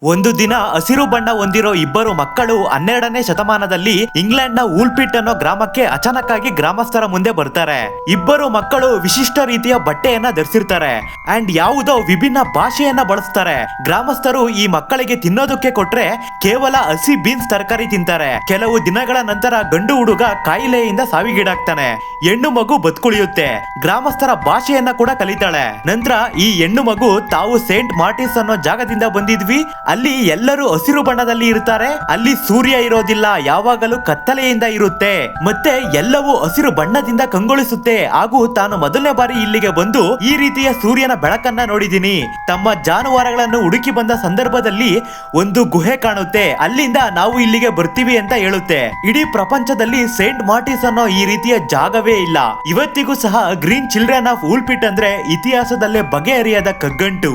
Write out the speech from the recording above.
ಒಂದು ದಿನ ಹಸಿರು ಬಣ್ಣ ಹೊಂದಿರೋ ಇಬ್ಬರು ಮಕ್ಕಳು 12ನೇ ಶತಮಾನದಲ್ಲಿ ಇಂಗ್ಲೆಂಡ್ ನ ಊಲ್ಪಿಟ್ ಅನ್ನೋ ಗ್ರಾಮಕ್ಕೆ ಅಚಾನಕ್ ಆಗಿ ಗ್ರಾಮಸ್ಥರ ಮುಂದೆ ಬರ್ತಾರೆ. ಇಬ್ಬರು ಮಕ್ಕಳು ವಿಶಿಷ್ಟ ರೀತಿಯ ಬಟ್ಟೆಯನ್ನ ಧರಿಸಿರ್ತಾರೆ ಅಂಡ್ ಯಾವುದೋ ವಿಭಿನ್ನ ಭಾಷೆಯನ್ನ ಬಳಸ್ತಾರೆ. ಗ್ರಾಮಸ್ಥರು ಈ ಮಕ್ಕಳಿಗೆ ತಿನ್ನೋದಕ್ಕೆ ಕೊಟ್ರೆ ಕೇವಲ ಹಸಿ ಬೀನ್ಸ್ ತರಕಾರಿ ತಿಂತಾರೆ. ಕೆಲವು ದಿನಗಳ ನಂತರ ಗಂಡು ಹುಡುಗ ಕಾಯಿಲೆಯಿಂದ ಸಾವಿಗೀಡಾಗ್ತಾನೆ. ಹೆಣ್ಣು ಮಗು ಬದುಕುಳಿಯುತ್ತೆ. ಗ್ರಾಮಸ್ಥರ ಭಾಷೆಯನ್ನ ಕೂಡ ಕಲಿತಾಳೆ. ನಂತರ ಈ ಹೆಣ್ಣು ಮಗು ತಾವು ಸೇಂಟ್ ಮಾರ್ಟಿನ್ಸ್ ಅನ್ನೋ ಜಾಗದಿಂದ ಬಂದಿದ್ವಿ, ಅಲ್ಲಿ ಎಲ್ಲರೂ ಹಸಿರು ಬಣ್ಣದಲ್ಲಿ ಇರ್ತಾರೆ, ಅಲ್ಲಿ ಸೂರ್ಯ ಇರೋದಿಲ್ಲ, ಯಾವಾಗಲೂ ಕತ್ತಲೆಯಿಂದ ಇರುತ್ತೆ, ಮತ್ತೆ ಎಲ್ಲವೂ ಹಸಿರು ಬಣ್ಣದಿಂದ ಕಂಗೊಳಿಸುತ್ತೆ. ಹಾಗೂ ತಾನು ಮೊದಲನೇ ಬಾರಿ ಇಲ್ಲಿಗೆ ಬಂದು ಈ ರೀತಿಯ ಸೂರ್ಯನ ಬೆಳಕನ್ನ ನೋಡಿದೀನಿ. ತಮ್ಮ ಜಾನುವಾರುಗಳನ್ನು ಹುಡುಕಿ ಬಂದ ಸಂದರ್ಭದಲ್ಲಿ ಒಂದು ಗುಹೆ ಕಾಣುತ್ತೆ, ಅಲ್ಲಿಂದ ನಾವು ಇಲ್ಲಿಗೆ ಬರ್ತೀವಿ ಅಂತ ಹೇಳುತ್ತೆ. ಇಡೀ ಪ್ರಪಂಚದಲ್ಲಿ ಸೇಂಟ್ ಮಾರ್ಟಿನ್ಸ್ ಅನ್ನೋ ಈ ರೀತಿಯ ಜಾಗವೇ ಇಲ್ಲ. ಇವತ್ತಿಗೂ ಸಹ ಗ್ರೀನ್ ಚಿಲ್ಡ್ರನ್ ಆಫ್ ಊಲ್ಪಿಟ್ ಅಂದ್ರೆ ಇತಿಹಾಸದಲ್ಲೇ ಬಗೆಹರಿಯದ ಕಗ್ಗಂಟು.